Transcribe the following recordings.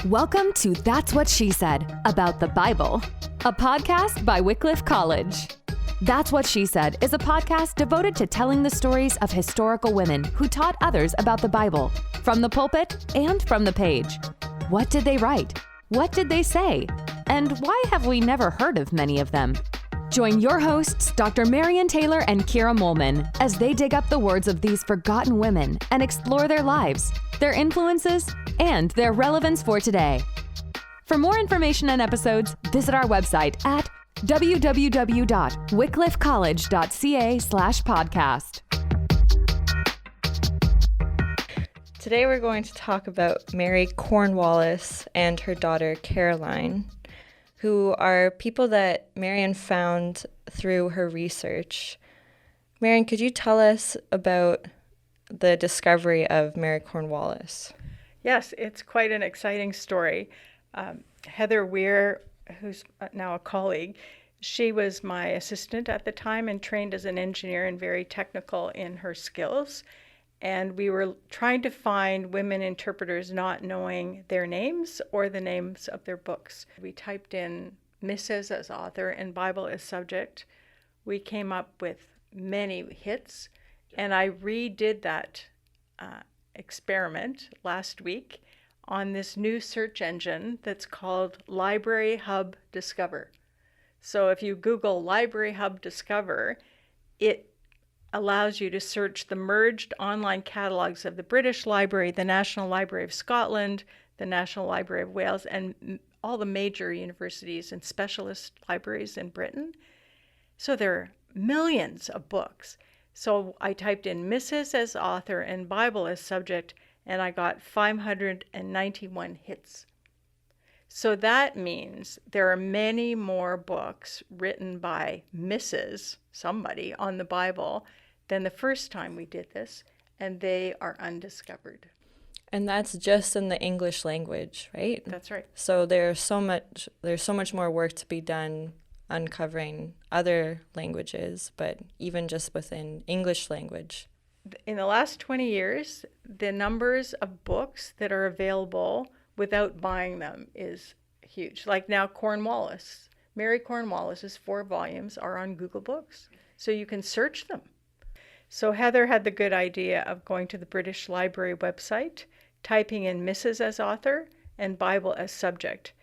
Welcome to That's What She Said about the Bible, a podcast by Wycliffe College. That's What She Said is a podcast devoted to telling the stories of historical women who taught others about the Bible, from the pulpit and from the page. What did they write? What did they say? And why have we never heard of many of them? Join your hosts, Dr. Marian Taylor and Kira Molman, as they dig up the words of these forgotten women and explore their lives, their influences, and their relevance for today. For more information and episodes, visit our website at www.wycliffecollege.ca/podcast. Today we're going to talk about Mary Cornwallis and her daughter Caroline, who are people that Marian found through her research. Marian, could you tell us about the discovery of Mary Cornwallis? Yes, it's quite an exciting story. Heather Weir, who's now a colleague, she was my assistant at the time and trained as an engineer and very technical in her skills. And we were trying to find women interpreters not knowing their names or the names of their books. We typed in Mrs. as author and Bible as subject. We came up with many hits, and I redid that experiment last week on this new search engine that's called Library Hub Discover. So if you Google Library Hub Discover, it allows you to search the merged online catalogs of the British Library, the National Library of Scotland, the National Library of Wales, and all the major universities and specialist libraries in Britain. So there are millions of books. So I typed in Mrs. as author and Bible as subject, and I got 591 hits. So that means there are many more books written by Mrs. somebody on the Bible than the first time we did this, and they are undiscovered. And that's just in the English language, right? That's right. So there's so much more work to be done uncovering other languages, but even just within English language. In the last 20 years, the numbers of books that are available without buying them is huge. Like now Cornwallis, Mary Cornwallis's 4 volumes are on Google Books, so you can search them. So Heather had the good idea of going to the British Library website, typing in Mrs. as author and Bible as subject,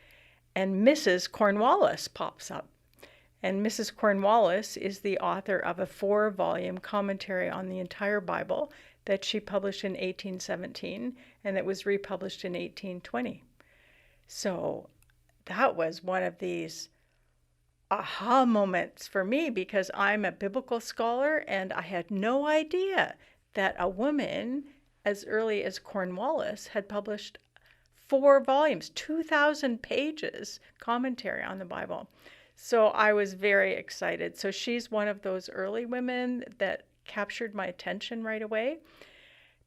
and Mrs. Cornwallis pops up. And Mrs. Cornwallis is the author of a 4-volume commentary on the entire Bible that she published in 1817 and that was republished in 1820. So that was one of these aha moments for me, because I'm a biblical scholar and I had no idea that a woman as early as Cornwallis had published 4 volumes, 2,000 pages commentary on the Bible. So I was very excited. So she's one of those early women that captured my attention right away.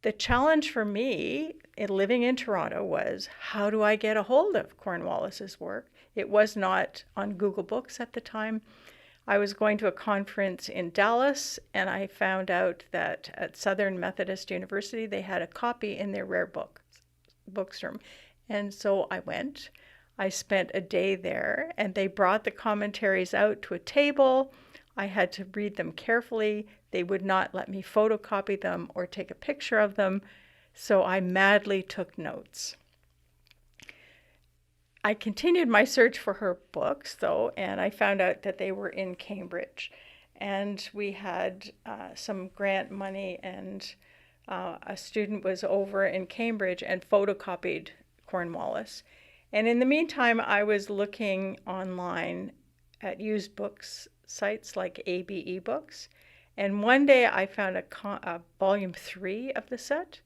The challenge for me in living in Toronto was, how do I get a hold of Cornwallis's work? It was not on Google Books at the time. I was going to a conference in Dallas, and I found out that at Southern Methodist University, they had a copy in their rare bookroom. And so I went. I spent a day there, and they brought the commentaries out to a table. I had to read them carefully. They would not let me photocopy them or take a picture of them, so I madly took notes. I continued my search for her books, though, and I found out that they were in Cambridge. And we had some grant money, and a student was over in Cambridge and photocopied Cornwallis. And in the meantime, I was looking online at used books sites like ABE Books. And one day I found a volume 3 of the set.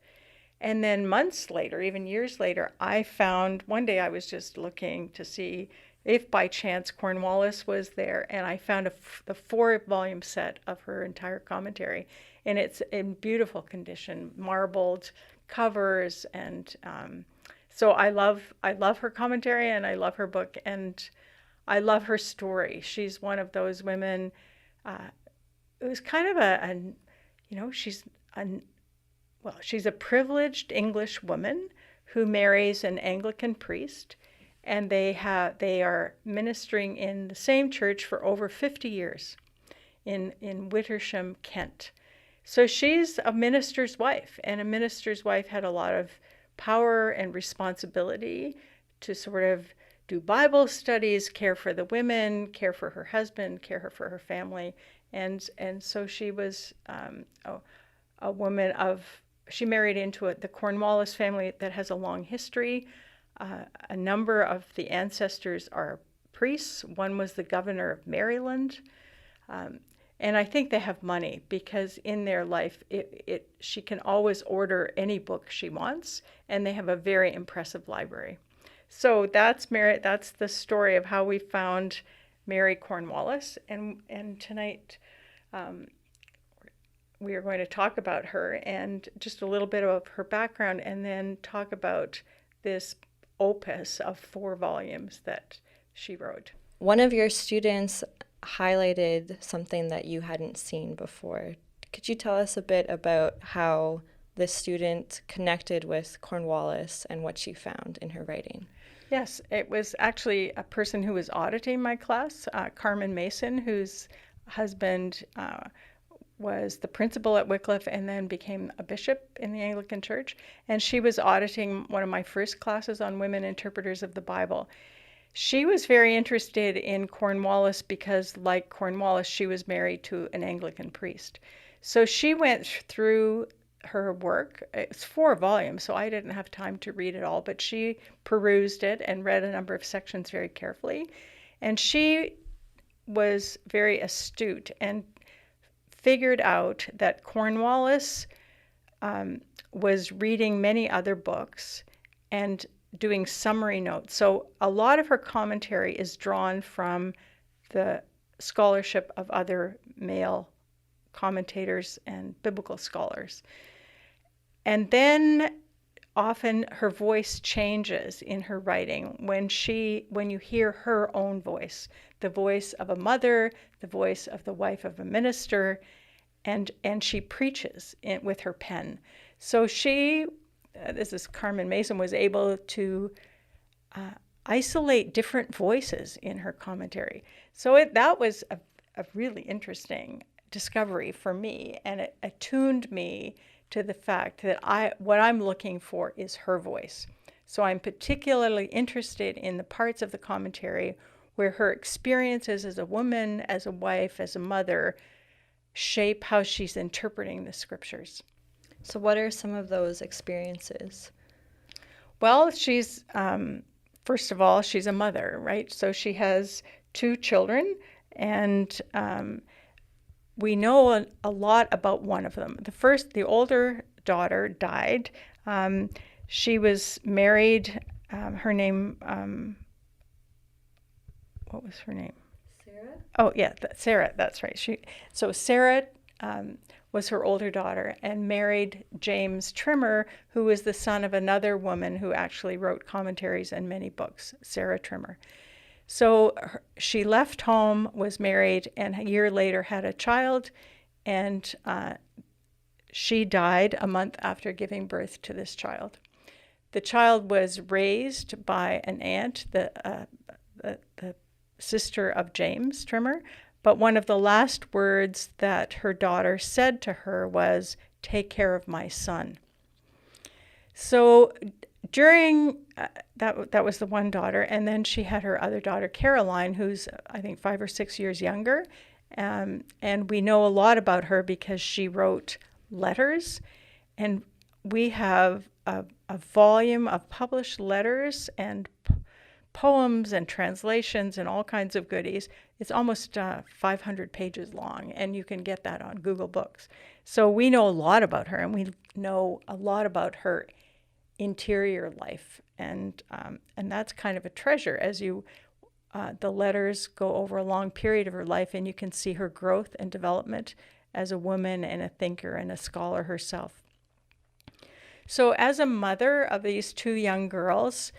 And then months later, even years later, one day I was just looking to see if by chance Cornwallis was there, and I found the 4-volume set of her entire commentary. And it's in beautiful condition, marbled covers, and so I love her commentary, and I love her book, and I love her story. She's one of those women. It was kind of she's a privileged English woman who marries an Anglican priest, and they are ministering in the same church for over 50 years in Wittersham, Kent. So she's a minister's wife, and a minister's wife had a lot of power and responsibility to sort of do Bible studies, care for the women, care for her husband, care for her family. And so she was a woman she married into the Cornwallis family that has a long history. A number of the ancestors are priests. One was the governor of Maryland. And I think they have money because in their life, she can always order any book she wants, and they have a very impressive library. So that's the story of how we found Mary Cornwallis, and tonight we are going to talk about her and just a little bit of her background, and then talk about this opus of 4 volumes that she wrote. One of your students highlighted something that you hadn't seen before. Could you tell us a bit about how the student connected with Cornwallis and what she found in her writing? Yes, it was actually a person who was auditing my class, Carmen Mason, whose husband was the principal at Wycliffe and then became a bishop in the Anglican Church. And she was auditing one of my first classes on women interpreters of the Bible. She was very interested in Cornwallis because, like Cornwallis, she was married to an Anglican priest. So she went through her work. It's 4 volumes, so I didn't have time to read it all, but she perused it and read a number of sections very carefully. And she was very astute and figured out that Cornwallis was reading many other books and doing summary notes. So a lot of her commentary is drawn from the scholarship of other male commentators and biblical scholars. And then often her voice changes in her writing when you hear her own voice, the voice of a mother, the voice of the wife of a minister, and she preaches with her pen. So this is Carmen Mason, was able to isolate different voices in her commentary. So that was a really interesting discovery for me, and it attuned me to the fact that what I'm looking for is her voice. So I'm particularly interested in the parts of the commentary where her experiences as a woman, as a wife, as a mother shape how she's interpreting the scriptures. So what are some of those experiences? Well, she's, first of all, she's a mother, right? So she has 2 children, and we know a lot about one of them. The older daughter died. She was married, her name, what was her name? Sarah? Oh, yeah, Sarah, that's right. Sarah was her older daughter and married James Trimmer, who was the son of another woman who actually wrote commentaries and many books, Sarah Trimmer. So she left home, was married, and a year later had a child, and she died a month after giving birth to this child. The child was raised by an aunt, the sister of James Trimmer, but one of the last words that her daughter said to her was, "Take care of my son." So during that was the one daughter, and then she had her other daughter, Caroline, who's I think 5 or 6 years younger, and we know a lot about her because she wrote letters, and we have a volume of published letters and poems and translations and all kinds of goodies. It's almost 500 pages long, and you can get that on Google Books. So we know a lot about her, and we know a lot about her interior life, and that's kind of a treasure as the letters go over a long period of her life, and you can see her growth and development as a woman and a thinker and a scholar herself. So as a mother of these 2 young girls,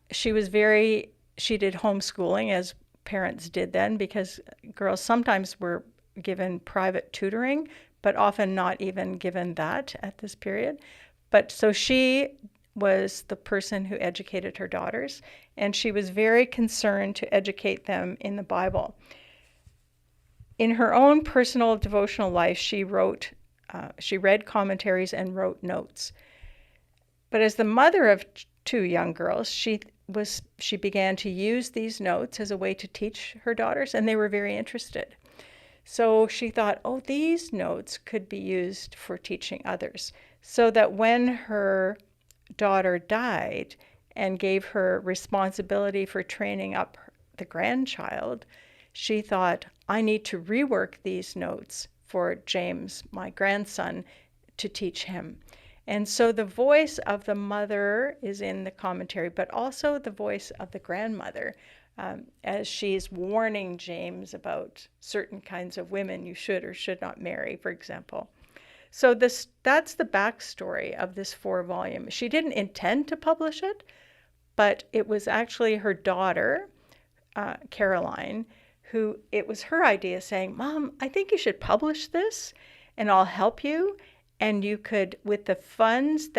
she did homeschooling, as parents did then, because girls sometimes were given private tutoring, but often not even given that at this period. But so she was the person who educated her daughters, and she was very concerned to educate them in the Bible. In her own personal devotional life, she read commentaries and wrote notes. But as the mother of two young girls, she began to use these notes as a way to teach her daughters, and they were very interested. So she thought, oh, these notes could be used for teaching others. So that when her daughter died and gave her responsibility for training up the grandchild, she thought, I need to rework these notes for James, my grandson, to teach him. And so the voice of the mother is in the commentary, but also the voice of the grandmother, as she's warning James about certain kinds of women you should or should not marry, for example. So that's the backstory of this 4-volume. She didn't intend to publish it, but it was actually her daughter, Caroline, who it was her idea, saying, Mom, I think you should publish this and I'll help you. And you could, with the funds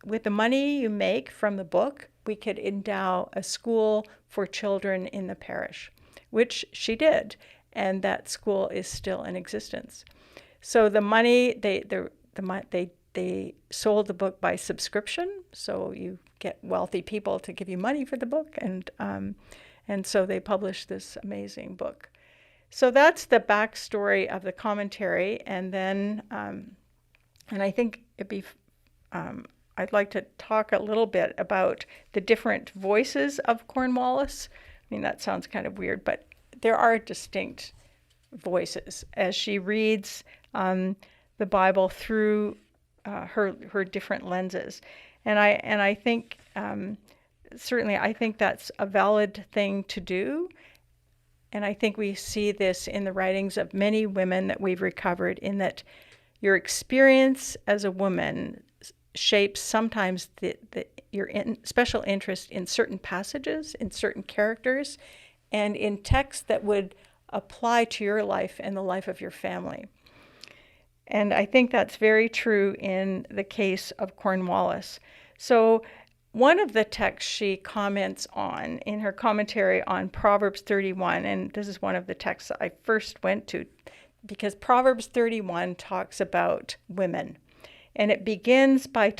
with the money you make from the book, we could endow a school for children in the parish, which she did. And that school is still in existence. So the money, they sold the book by subscription. So you get wealthy people to give you money for the book. And so they published this amazing book. So that's the backstory of the commentary. And then, and I think I'd like to talk a little bit about the different voices of Cornwallis. I mean, that sounds kind of weird, but there are distinct voices as she reads the Bible through her different lenses. And I think, certainly, I think that's a valid thing to do. And I think we see this in the writings of many women that we've recovered, in that your experience as a woman shapes sometimes your special interest in certain passages, in certain characters, and in texts that would apply to your life and the life of your family. And I think that's very true in the case of Cornwallis. So one of the texts she comments on in her commentary on Proverbs 31, and this is one of the texts I first went to, because Proverbs 31 talks about women. And it begins by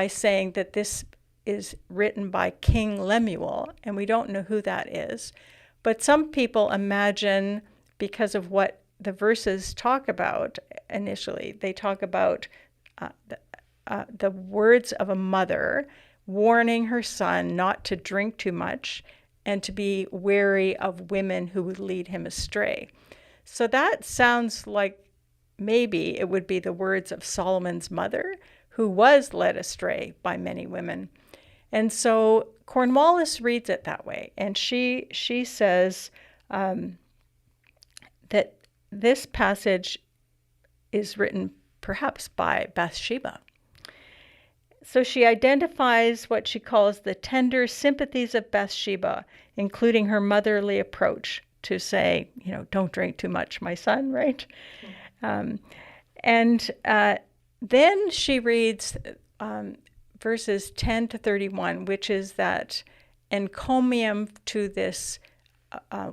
saying that this is written by King Lemuel, and we don't know who that is. But some people imagine, because of what the verses talk about initially, they talk about the words of a mother warning her son not to drink too much and to be wary of women who would lead him astray. So that sounds like maybe it would be the words of Solomon's mother, who was led astray by many women. And so Cornwallis reads it that way. And she says that this passage is written perhaps by Bathsheba. So she identifies what she calls the tender sympathies of Bathsheba, including her motherly approach to say, don't drink too much, my son, right? And then she reads verses 10 to 31, which is that encomium to this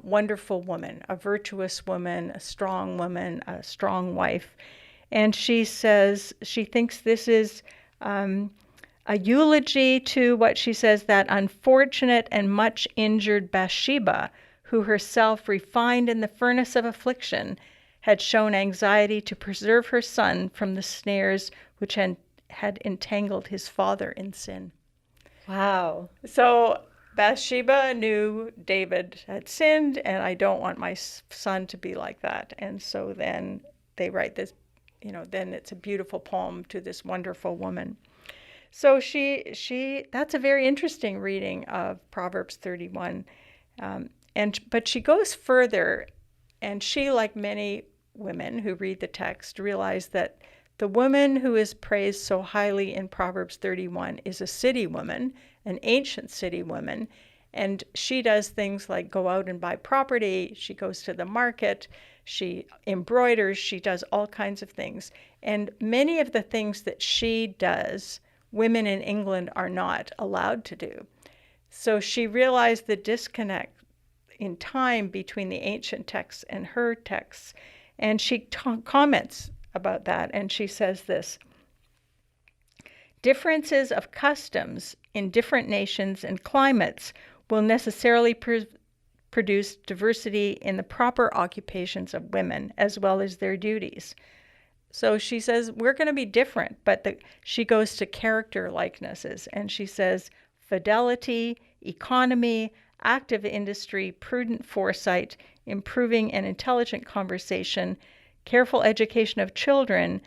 wonderful woman, a virtuous woman, a strong wife. And she says she thinks this is a eulogy to what she says, that unfortunate and much injured Bathsheba, who herself, refined in the furnace of affliction, had shown anxiety to preserve her son from the snares which had entangled his father in sin. Wow. So Bathsheba knew David had sinned, and I don't want my son to be like that. And so then they write this, then it's a beautiful poem to this wonderful woman. So that's a very interesting reading of Proverbs 31. But she goes further, and she, like many women who read the text, realize that the woman who is praised so highly in Proverbs 31 is a city woman, an ancient city woman, and she does things like go out and buy property, she goes to the market, she embroiders, she does all kinds of things. And many of the things that she does women in England are not allowed to do. So she realized the disconnect in time between the ancient texts and her texts, and she comments about that, and she says this: differences of customs in different nations and climates will necessarily produce diversity in the proper occupations of women as well as their duties. So she says we're going to be different, but she goes to character likenesses, and she says fidelity, economy, active industry, prudent foresight, improving and intelligent conversation, careful education of children,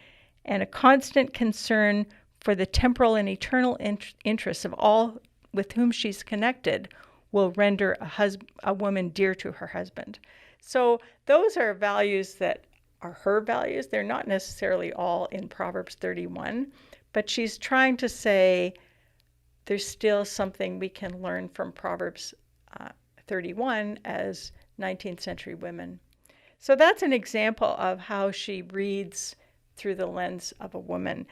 and a constant concern for the temporal and eternal interests of all with whom she's connected will render a woman dear to her husband. So those are values that are her values. They're not necessarily all in Proverbs 31, but she's trying to say there's still something we can learn from Proverbs 31 as 19th century women. So that's an example of how she reads through the lens of a woman.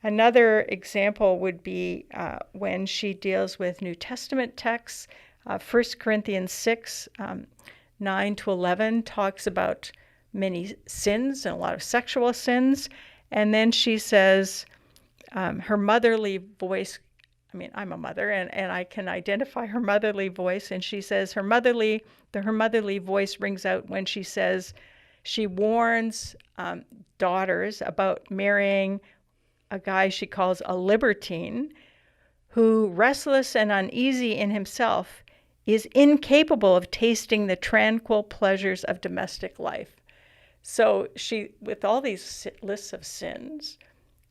Another example would be when she deals with New Testament texts. 1 Corinthians 6, 9 to 11 talks about many sins and a lot of sexual sins. And then she says her motherly voice, I'm a mother and I can identify her motherly voice. And she says her motherly voice rings out when she says she warns daughters about marrying a guy she calls a libertine who, restless and uneasy in himself, is incapable of tasting the tranquil pleasures of domestic life. So she, with all these lists of sins,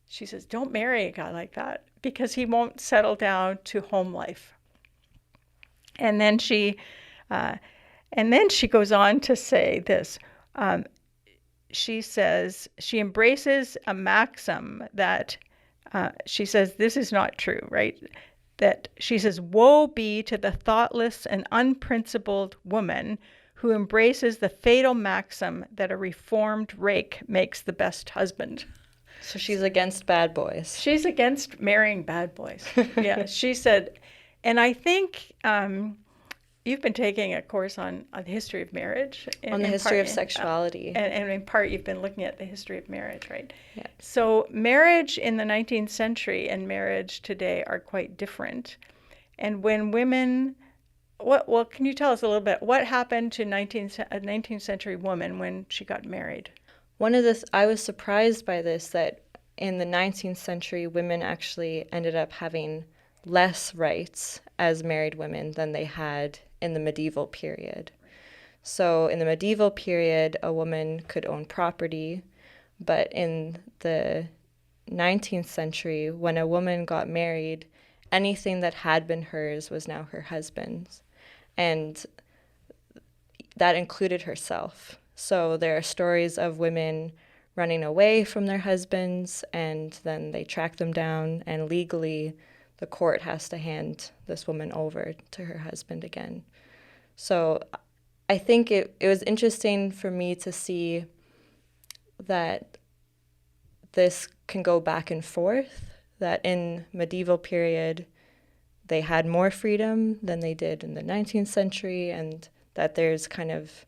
she says, don't marry a guy like that because he won't settle down to home life. And then she goes on to say this. She says she embraces a maxim that she says this is not true, right? That she says, woe be to the thoughtless and unprincipled woman who embraces the fatal maxim that a reformed rake makes the best husband. So she's against bad boys. She's against marrying bad boys. Yeah, she said, and I think you've been taking a course on the history of marriage. On the history of sexuality. And in part, you've been looking at the history of marriage, right? Yeah. So marriage in the 19th century and marriage today are quite different. And when women, well, can you tell us a little bit, what happened to a 19th century woman when she got married? I was surprised by this, that in the 19th century, women actually ended up having less rights as married women than they had in the medieval period. So in the medieval period, a woman could own property, but in the 19th century, when a woman got married, anything that had been hers was now her husband's. And that included herself. So there are stories of women running away from their husbands, and then they track them down, and legally the court has to hand this woman over to her husband again. So I think it was interesting for me to see that this can go back and forth, that in medieval period they had more freedom than they did in the 19th century, and that there's kind of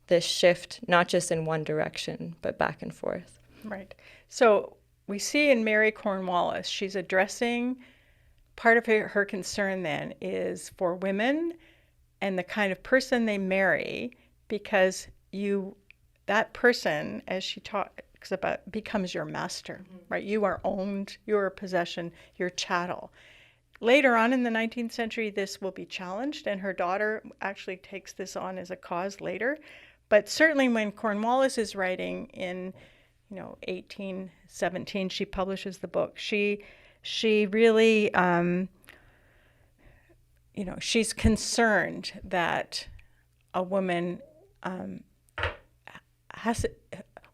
this shift, not just in one direction, but back and forth. Right. So we see in Mary Cornwallis, she's addressing, part of her concern then is for women and the kind of person they marry, because that person, as she talks about, becomes your master, right? You are owned, you're a possession, you're chattel. Later on in the 19th century, this will be challenged, and her daughter actually takes this on as a cause later. But certainly when Cornwallis is writing in 1817, she publishes the book. She really, she's concerned that a woman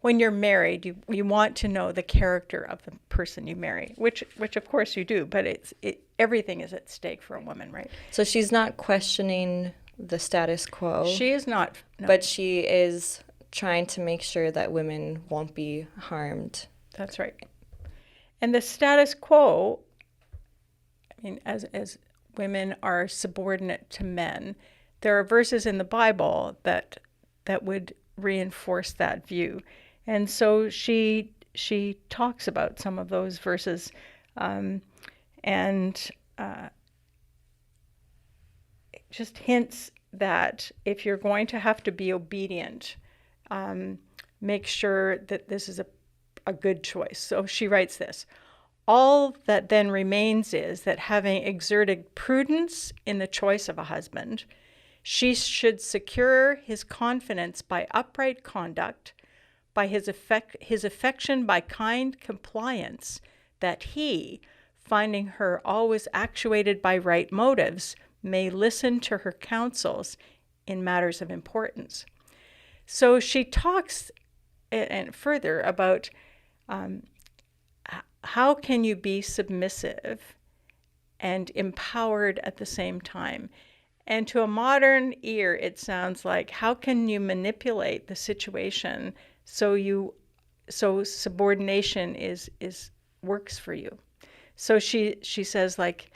when you're married, you want to know the character of the person you marry, which of course you do, but everything is at stake for a woman, right? So she's not questioning the status quo. She is not. No. But she is trying to make sure that women won't be harmed. That's right. And the status quo, I mean, as women are subordinate to men, there are verses in the Bible that would reinforce that view. And so she talks about some of those verses, and just hints that if you're going to have to be obedient, make sure that this is a good choice. So she writes this: all that then remains is that, having exerted prudence in the choice of a husband, she should secure his confidence by upright conduct, by his affection by kind compliance, that he, finding her always actuated by right motives, may listen to her counsels in matters of importance. So she talks and further about how can you be submissive and empowered at the same time. And to a modern ear, it sounds like, how can you manipulate the situation so subordination is works for you. So she says, like,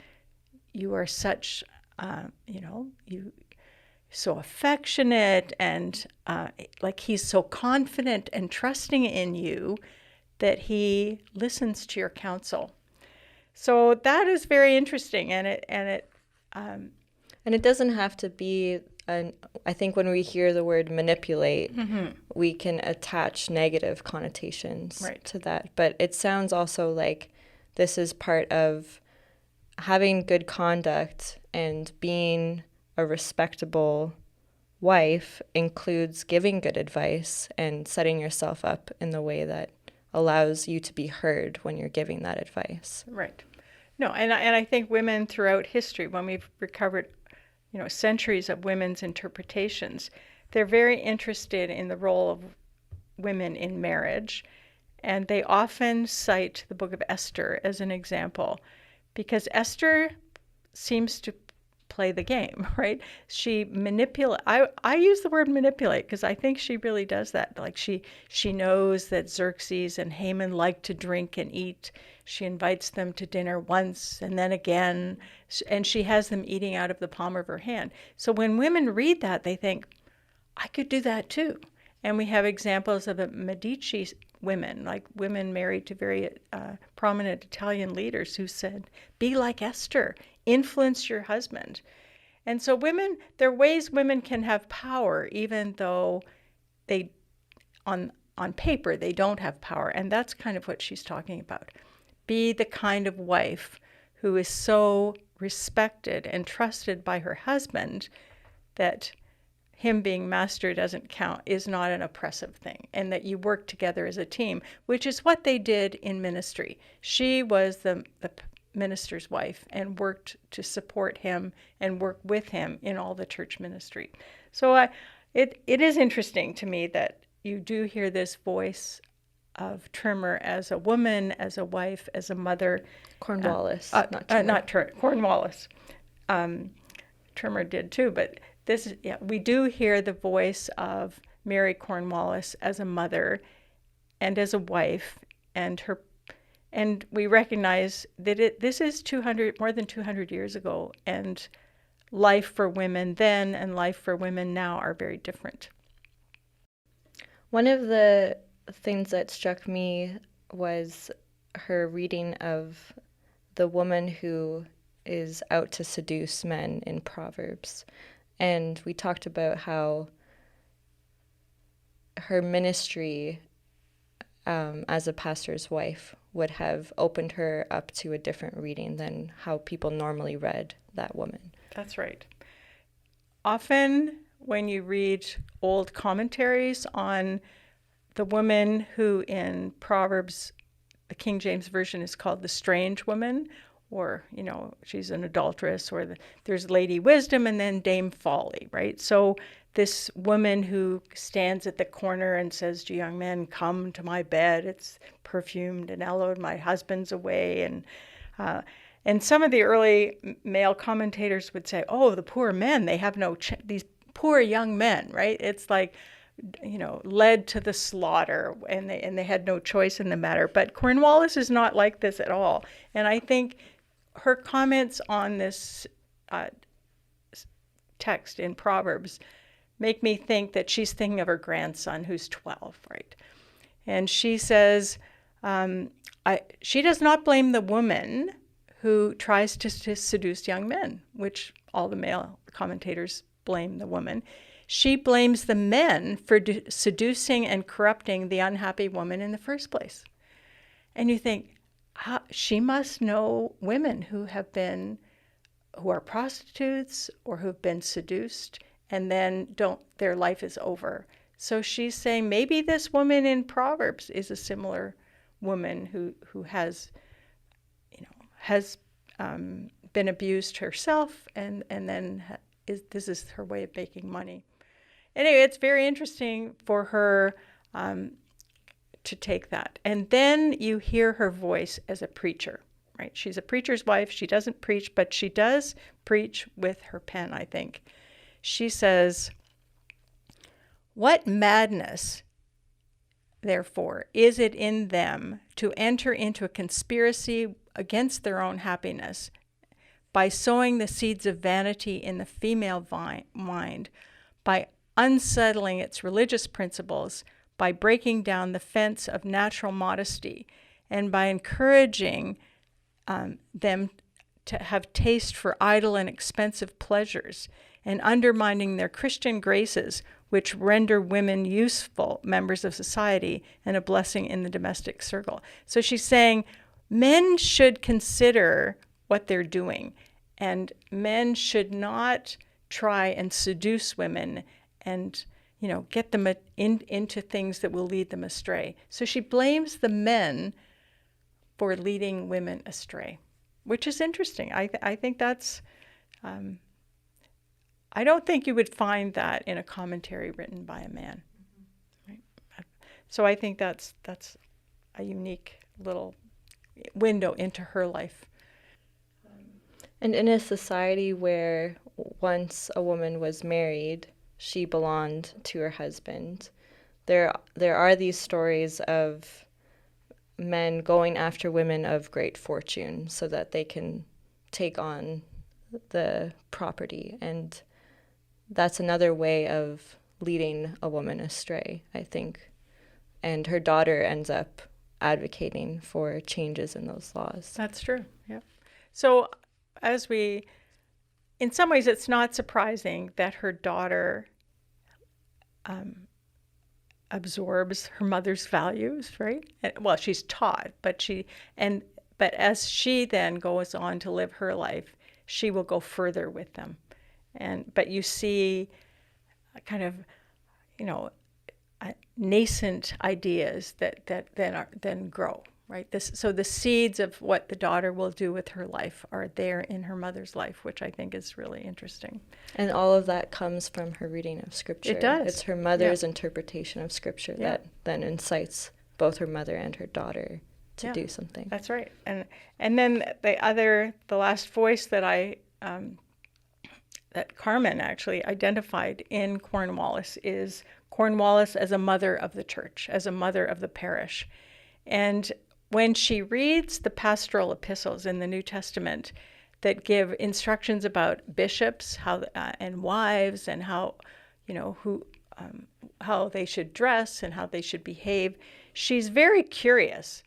you are such, you so affectionate, and like he's so confident and trusting in you that he listens to your counsel. So that is very interesting, and it doesn't have to be. I think when we hear the word manipulate, we can attach negative connotations to that. But it sounds also like this is part of having good conduct, and being a respectable wife includes giving good advice and setting yourself up in the way that allows you to be heard when you're giving that advice. Right. No, and I think women throughout history, when we've recovered centuries of women's interpretations, they're very interested in the role of women in marriage. And they often cite the book of Esther as an example, because Esther seems to play the game, right? She manipulate. I use the word manipulate because I think she really does that. Like she knows that Xerxes and Haman like to drink and eat. She invites them to dinner once and then again, and she has them eating out of the palm of her hand. So when women read that, they think, I could do that too. And we have examples of Medici women, like women married to very prominent Italian leaders, who said, be like Esther, influence your husband. And so there are ways women can have power, even though they, on paper, they don't have power. And that's kind of what she's talking about. Be the kind of wife who is so respected and trusted by her husband that him being master doesn't count, is not an oppressive thing, and that you work together as a team, which is what they did in ministry. She was the minister's wife and worked to support him and work with him in all the church ministry. So it is interesting to me that you do hear this voice of Trimmer as a woman, as a wife, as a mother. Cornwallis, not Cornwallis. Trimmer did too, but we do hear the voice of Mary Cornwallis as a mother and as a wife, and we recognize that this is more than 200 years ago, and life for women then and life for women now are very different. One of the things that struck me was her reading of the woman who is out to seduce men in Proverbs. And we talked about how her ministry as a pastor's wife would have opened her up to a different reading than how people normally read that woman. That's right. Often when you read old commentaries on the woman who in Proverbs, the King James Version is called the strange woman, or, she's an adulteress, or there's Lady Wisdom and then Dame Folly, right? So this woman who stands at the corner and says to young men, come to my bed, it's perfumed and hallowed, my husband's away. And some of the early male commentators would say, oh, the poor men, they have these poor young men, right? It's like led to the slaughter, and they had no choice in the matter. But Cornwallis is not like this at all. And I think her comments on this text in Proverbs make me think that she's thinking of her grandson, who's 12, right? And she says, she does not blame the woman who tries to seduce young men, which all the male commentators blame the woman. She blames the men for seducing and corrupting the unhappy woman in the first place. And you think, she must know women who are prostitutes or who've been seduced, and then their life is over. So she's saying maybe this woman in Proverbs is a similar woman who has been abused herself, and then this is her way of making money. Anyway, it's very interesting for her to take that. And then you hear her voice as a preacher, right? She's a preacher's wife. She doesn't preach, but she does preach with her pen, I think. She says, "What madness, therefore, is it in them to enter into a conspiracy against their own happiness by sowing the seeds of vanity in the female mind, by unsettling its religious principles, by breaking down the fence of natural modesty, and by encouraging them to have taste for idle and expensive pleasures, and undermining their Christian graces, which render women useful members of society and a blessing in the domestic circle." So she's saying men should consider what they're doing, and men should not try and seduce women and get them into things that will lead them astray. So she blames the men for leading women astray, which is interesting. I think that's, I don't think you would find that in a commentary written by a man. Right? So I think that's a unique little window into her life. And in a society where once a woman was married, she belonged to her husband, there are these stories of men going after women of great fortune so that they can take on the property. And that's another way of leading a woman astray, I think. And her daughter ends up advocating for changes in those laws. That's true, yeah. So in some ways, it's not surprising that her daughter absorbs her mother's values, right? Well, she's taught, but as she then goes on to live her life, she will go further with them. But you see kind of, nascent ideas that then grow, right? So the seeds of what the daughter will do with her life are there in her mother's life, which I think is really interesting. And all of that comes from her reading of Scripture. It does. It's her mother's interpretation of Scripture that then incites both her mother and her daughter to do something. That's right. And then the last voice that that Carmen actually identified in Cornwallis is Cornwallis as a mother of the church, as a mother of the parish. And when she reads the pastoral epistles in the New Testament that give instructions about bishops, and wives, and how they should dress and how they should behave, she's very curious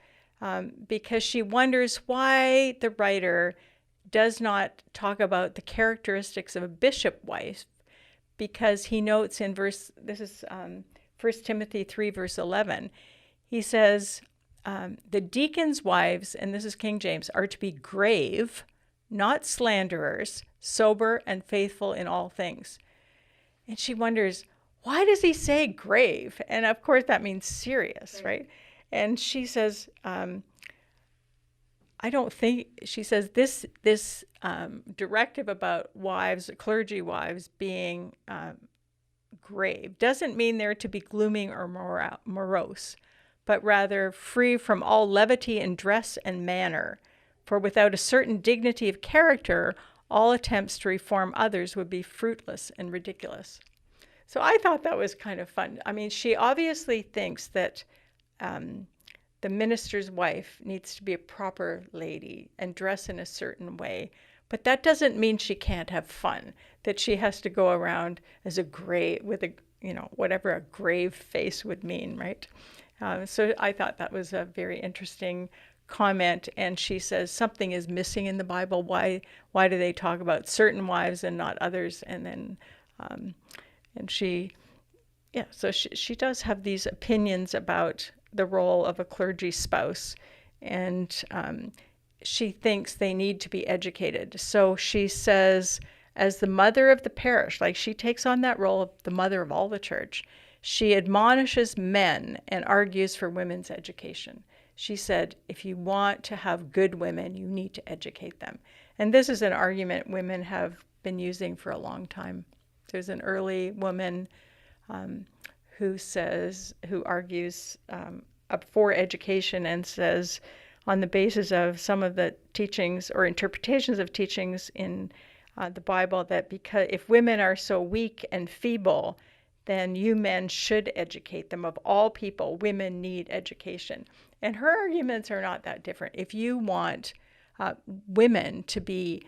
because she wonders why the writer does not talk about the characteristics of a bishop wife, because he notes in 1 Timothy 3, verse 11, he says, the deacons' wives, and this is King James, are to be grave, not slanderers, sober and faithful in all things. And she wonders, why does he say grave? And of course that means serious, right? And she says, she says this directive about clergy wives being grave doesn't mean they're to be gloomy or morose, but rather free from all levity in dress and manner. For without a certain dignity of character, all attempts to reform others would be fruitless and ridiculous. So I thought that was kind of fun. I mean, she obviously thinks that the minister's wife needs to be a proper lady and dress in a certain way. But that doesn't mean she can't have fun, that she has to go around as with a, whatever a grave face would mean, right? So I thought that was a very interesting comment. And she says something is missing in the Bible. Why do they talk about certain wives and not others? And then, so she does have these opinions about the role of a clergy spouse, and she thinks they need to be educated. So she says, as the mother of the parish, like she takes on that role of the mother of all the church, she admonishes men and argues for women's education. She said, if you want to have good women, you need to educate them. And this is an argument women have been using for a long time. There's an early woman who argues for education and says, on the basis of some of the teachings or interpretations of teachings in the Bible, that because if women are so weak and feeble, then you men should educate them. Of all people, women need education. And her arguments are not that different. If you want women to be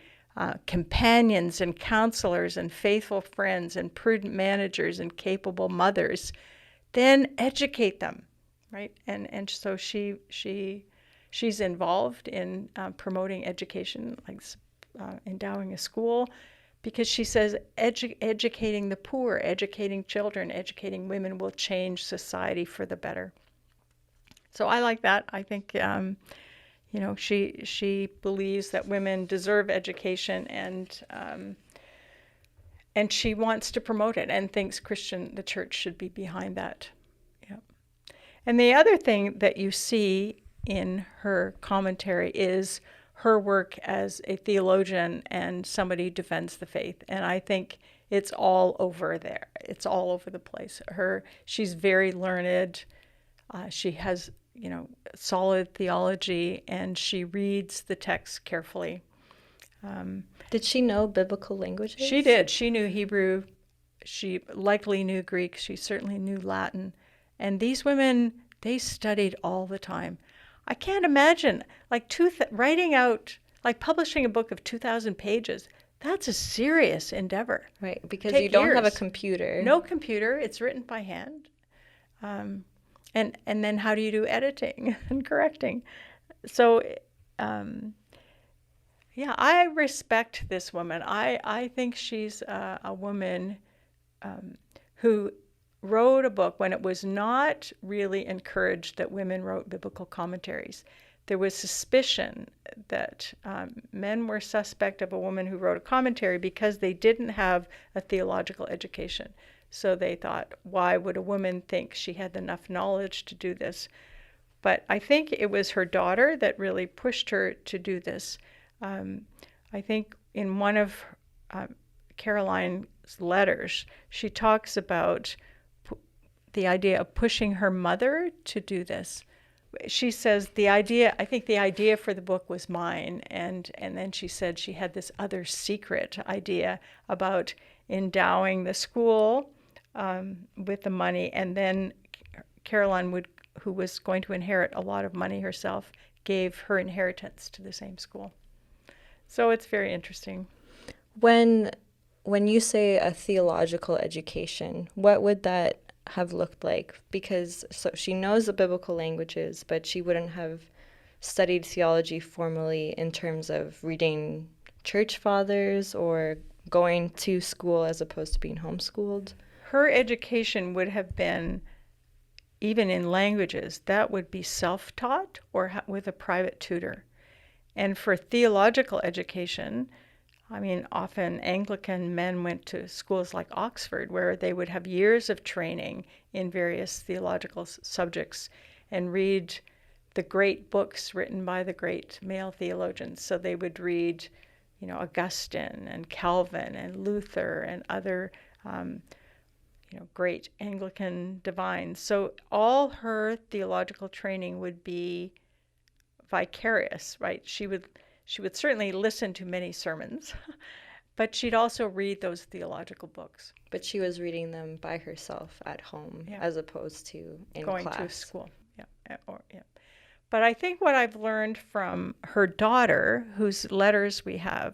companions and counselors and faithful friends and prudent managers and capable mothers, then educate them, right? And so she's involved in promoting education, like endowing a school, because she says educating the poor, educating children, educating women will change society for the better. So I like that. I think she believes that women deserve education, and she wants to promote it and thinks the church should be behind that. Yeah. And the other thing that you see in her commentary is her work as a theologian and somebody who defends the faith. And I think it's all over there. It's all over the place. She's very learned. She has, solid theology, and she reads the text carefully. Did she know biblical languages? She did. She knew Hebrew. She likely knew Greek. She certainly knew Latin. And these women, they studied all the time. I can't imagine, publishing a book of 2,000 pages. That's a serious endeavor. Right, because you don't have a computer. No computer. It's written by hand. And then how do you do editing and correcting? So, I respect this woman. I think she's a woman who wrote a book when it was not really encouraged that women wrote biblical commentaries. There was suspicion that men were suspect of a woman who wrote a commentary because they didn't have a theological education. So they thought, why would a woman think she had enough knowledge to do this? But I think it was her daughter that really pushed her to do this. I think in one of Caroline's letters, she talks about the idea of pushing her mother to do this. She says I think the idea for the book was mine, and then she said she had this other secret idea about endowing the school with the money, and then Caroline who was going to inherit a lot of money herself, gave her inheritance to the same school. So it's very interesting. When you say a theological education, what would that have looked like? Because she knows the biblical languages, but she wouldn't have studied theology formally in terms of reading church fathers or going to school as opposed to being homeschooled. Her education would have been, even in languages, that would be self-taught or with a private tutor. And for theological education, I mean, often Anglican men went to schools like Oxford, where they would have years of training in various theological subjects and read the great books written by the great male theologians. So they would read, Augustine and Calvin and Luther and other, great Anglican divines. So all her theological training would be vicarious, right? She would certainly listen to many sermons, But she'd also read those theological books. But she was reading them by herself at home, Yeah. as opposed to in Going class. to school. Yeah. But I think what I've learned from her daughter, whose letters we have,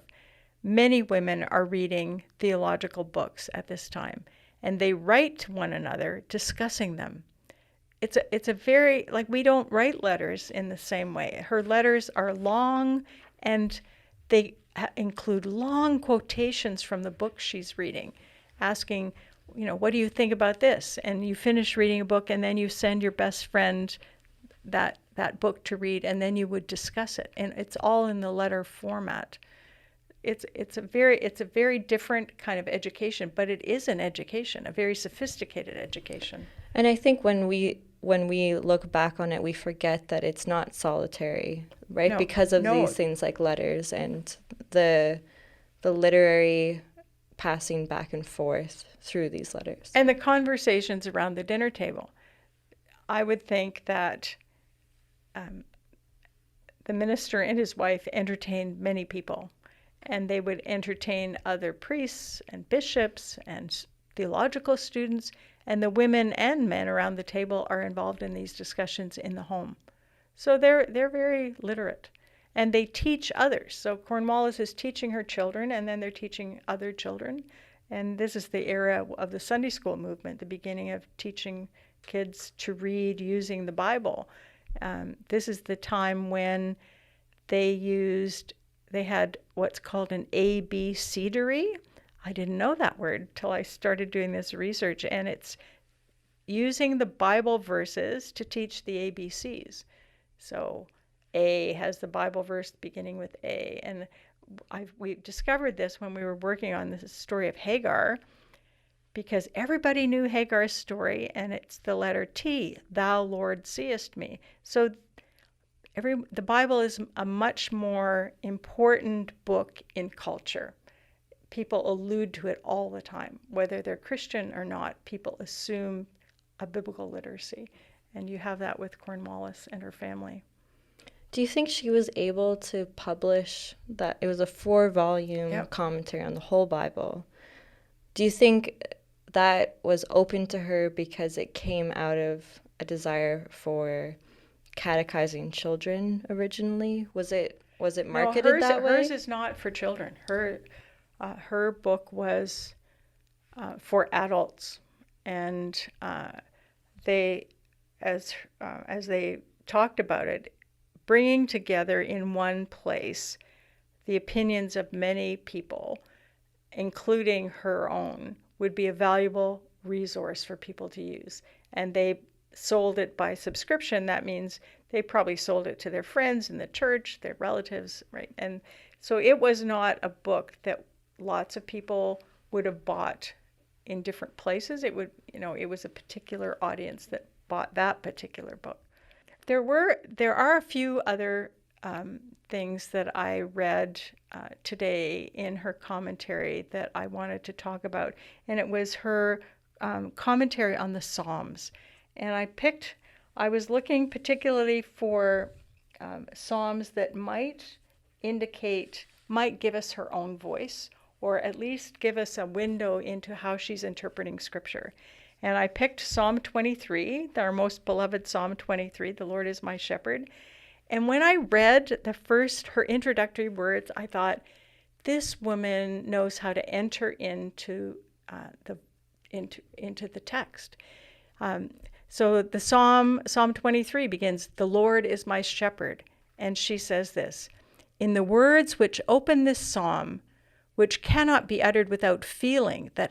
many women are reading theological books at this time, and they write to one another discussing them. It's a very, like, we don't write letters in the same way. Her letters are long, and they include long quotations from the book she's reading, asking, what do you think about this? And you finish reading a book, and then you send your best friend that book to read, and then you would discuss it. And it's all in the letter format. It's a very different kind of education, but it is an education, a very sophisticated education. And I think when we look back on it, we forget that it's not solitary, right? Because of these things like letters and the literary passing back and forth through these letters. And the conversations around the dinner table. I would think that the minister and his wife entertained many people, and they would entertain other priests and bishops and theological students, and the women and men around the table are involved in these discussions in the home. So they're very literate, and they teach others. So Cornwallis is teaching her children, and then they're teaching other children. And this is the era of the Sunday school movement, the beginning of teaching kids to read using the Bible. This is the time when they had what's called an abecedery. I didn't know that word till I started doing this research, and it's using the Bible verses to teach the ABCs. So A has the Bible verse beginning with A, and we discovered this when we were working on the story of Hagar, because everybody knew Hagar's story, and it's the letter T, thou Lord seest me. So the Bible is a much more important book in culture. People allude to it all the time. Whether they're Christian or not, people assume a biblical literacy. And you have that with Cornwallis and her family. Do you think she was able to publish that? It was a 4-volume commentary on the whole Bible. Do you think that was open to her because it came out of a desire for catechizing children originally? Was it marketed that way? Hers is not for children. Her book was for adults, and they, as they talked about it, bringing together in one place the opinions of many people, including her own, would be a valuable resource for people to use. And they sold it by subscription. That means they probably sold it to their friends in the church, their relatives, right? And so it was not a book that lots of people would have bought in different places. It was a particular audience that bought that particular book. There are a few other things that I read today in her commentary that I wanted to talk about, and it was her commentary on the Psalms. And I was looking particularly for Psalms that might give us her own voice, or at least give us a window into how she's interpreting Scripture. And I picked Psalm 23, our most beloved Psalm 23, the Lord is my shepherd. And when I read her introductory words, I thought, this woman knows how to enter into the text. So the Psalm 23 begins, the Lord is my shepherd. And she says this, in the words which open this psalm, which cannot be uttered without feeling the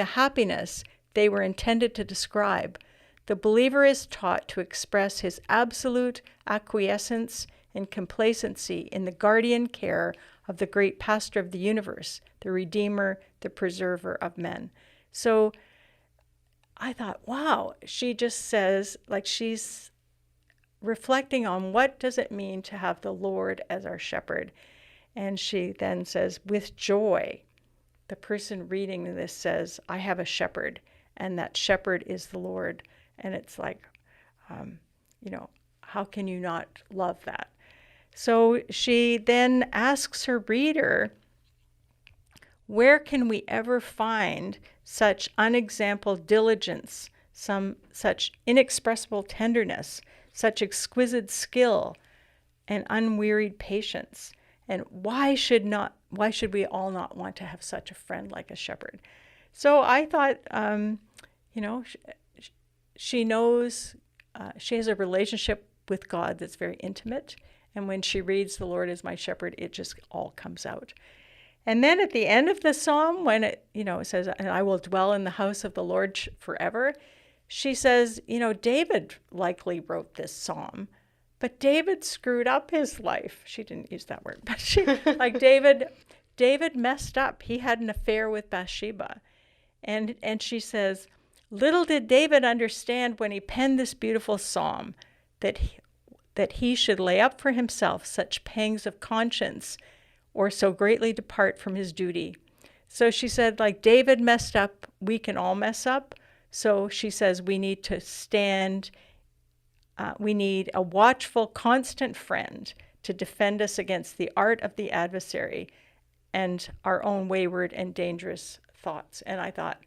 happiness they were intended to describe, the believer is taught to express his absolute acquiescence and complacency in the guardian care of the great pastor of the universe, the Redeemer, the preserver of men. So I thought, wow, she just says, like, she's reflecting on what does it mean to have the Lord as our shepherd. And she then says, with joy, the person reading this says, I have a shepherd, and that shepherd is the Lord. And it's like, how can you not love that? So she then asks her reader Where can we ever find such unexampled diligence, such inexpressible tenderness, such exquisite skill, and unwearied patience? And why should we all not want to have such a friend like a shepherd? So I thought, she knows, she has a relationship with God that's very intimate. And when she reads, "The Lord is my shepherd," it just all comes out. And then at the end of the psalm, when it says, "And I will dwell in the house of the Lord forever," she says, David likely wrote this psalm, but David screwed up his life. She didn't use that word, but David messed up. He had an affair with Bathsheba. And she says, "Little did David understand when he penned this beautiful psalm that he should lay up for himself such pangs of conscience, or so greatly depart from his duty." So she said, like David messed up, we can all mess up. So she says we need to stand, we need a watchful, constant friend to defend us against the art of the adversary and our own wayward and dangerous thoughts. And I thought,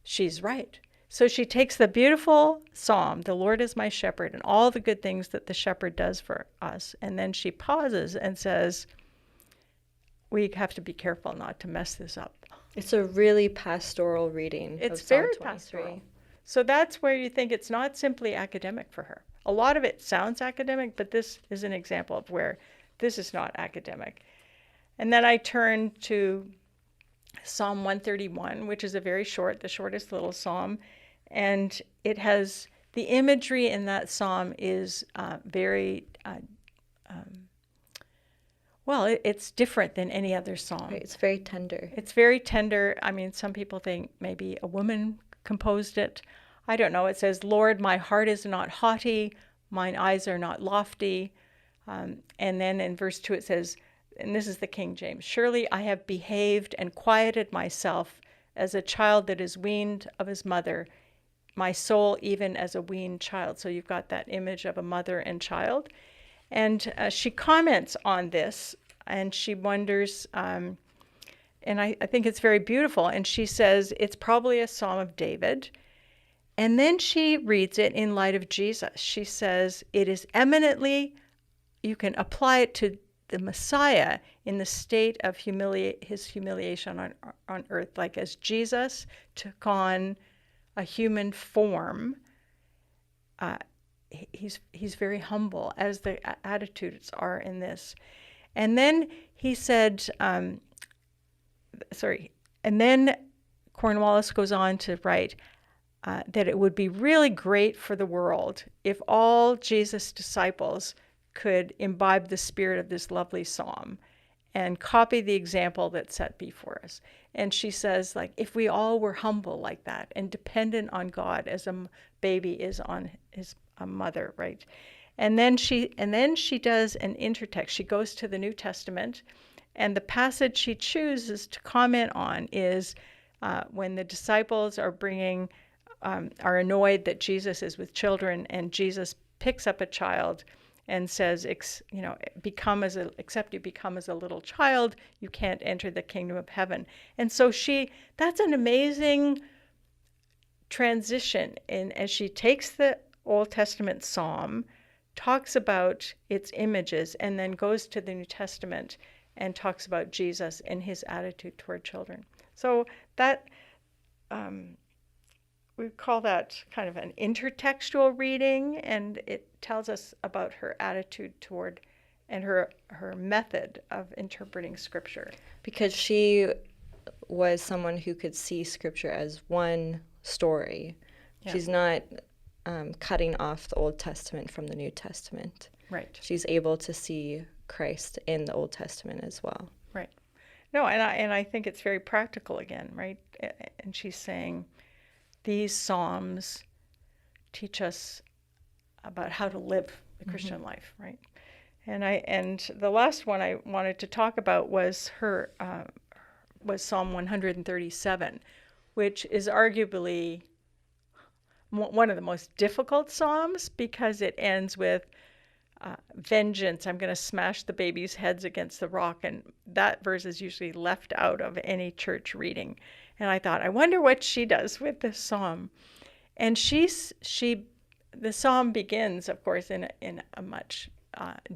she's right. So she takes the beautiful psalm, "The Lord is my shepherd," and all the good things that the shepherd does for us. And then she pauses and says, we have to be careful not to mess this up. It's a really pastoral reading. It's of Psalm very 23. pastoral. So that's where you think it's not simply academic for her. A lot of it sounds academic, but this is an example of where this is not academic. And then I turn to Psalm 131, which is the shortest little psalm. And it has, the imagery in that psalm is very, it's different than any other psalm. Right, it's very tender. It's very tender. I mean, some people think maybe a woman composed it. I don't know. It says, "Lord, my heart is not haughty, mine eyes are not lofty." And then in verse 2 it says, and this is the King James, "Surely I have behaved and quieted myself as a child that is weaned of his mother, my soul even as a weaned child." So you've got that image of a mother and child. And she comments on this, and she wonders, and I think it's very beautiful, and she says it's probably a Psalm of David. And then she reads it in light of Jesus. She says it is eminently, you can apply it to the Messiah in the state of his humiliation on earth, like as Jesus took on a human form, he's very humble, as the attitudes are in this. And then he said, and then Cornwallis goes on to write that it would be really great for the world if all Jesus' disciples could imbibe the spirit of this lovely psalm and copy the example that's set before us. And she says, like, if we all were humble like that and dependent on God as a baby is on his mother, right? And then she does an intertext. She goes to the New Testament, and the passage she chooses to comment on is when the disciples are are annoyed that Jesus is with children, and Jesus picks up a child and says, except you become as a little child, you can't enter the kingdom of heaven. And so that's an amazing transition as she takes the Old Testament psalm, talks about its images, and then goes to the New Testament and talks about Jesus and his attitude toward children. So that, we call that kind of an intertextual reading, and it tells us about her attitude toward and her method of interpreting Scripture. Because she was someone who could see Scripture as one story. Yeah. She's not cutting off the Old Testament from the New Testament. Right. She's able to see Christ in the Old Testament as well. Right. No, and I think it's very practical again, right? And she's saying these Psalms teach us about how to live the Christian life, right? And the last one I wanted to talk about was was Psalm 137, which is arguably one of the most difficult psalms because it ends with vengeance. I'm going to smash the babies' heads against the rock. And that verse is usually left out of any church reading. And I thought, I wonder what she does with this psalm. And the psalm begins, of course, in a much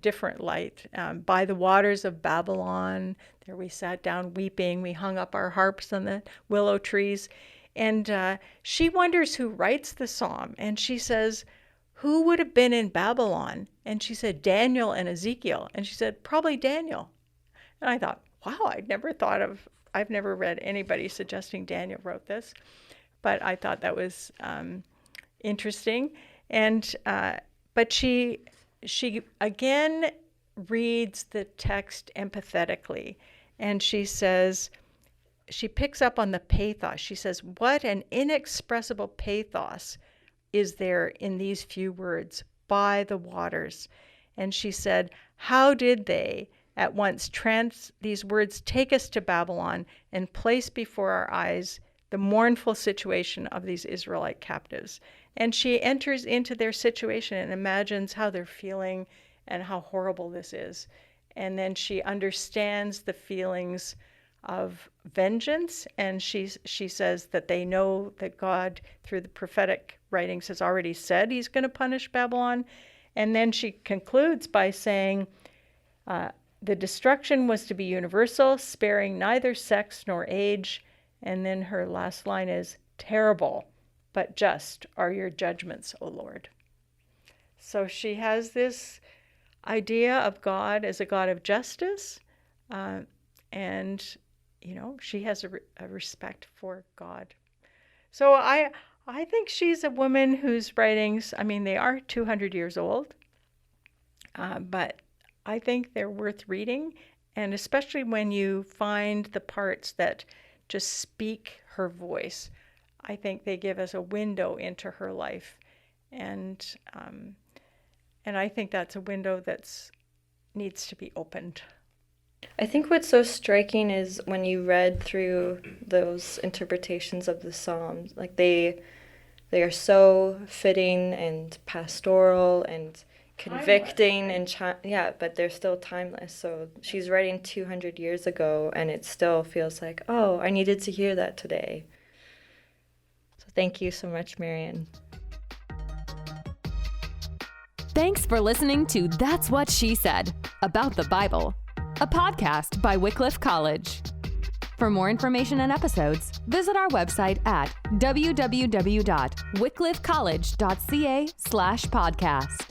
different light. By the waters of Babylon, there we sat down weeping. We hung up our harps on the willow trees. And she wonders who writes the psalm. And she says, who would have been in Babylon? And she said, Daniel and Ezekiel. And she said, probably Daniel. And I thought, wow, I've never read anybody suggesting Daniel wrote this. But I thought that was interesting. And but she again reads the text empathetically. And she says, she picks up on the pathos. She says, what an inexpressible pathos is there in these few words, by the waters. And she said, how did they at once these words take us to Babylon and place before our eyes the mournful situation of these Israelite captives. And she enters into their situation and imagines how they're feeling and how horrible this is. And then she understands the feelings of vengeance, and she says that they know that God, through the prophetic writings, has already said he's going to punish Babylon. And then she concludes by saying, the destruction was to be universal, sparing neither sex nor age. And then her last line is, terrible, but just are your judgments, O Lord. So she has this idea of God as a God of justice, and she has a respect for God. So I think she's a woman whose writings, they are 200 years old, but I think they're worth reading, and especially when you find the parts that just speak her voice. I think they give us a window into her life, and I think that's a window that needs to be opened. I think what's so striking is when you read through those interpretations of the Psalms, like they are so fitting and pastoral and convicting timeless, right? and but they're still timeless. So she's writing 200 years ago, and it still feels like, oh, I needed to hear that today. So thank you so much, Marian. Thanks for listening to That's What She Said about the Bible, a podcast by Wycliffe College. For more information and episodes, visit our website at www.wycliffecollege.ca/podcast.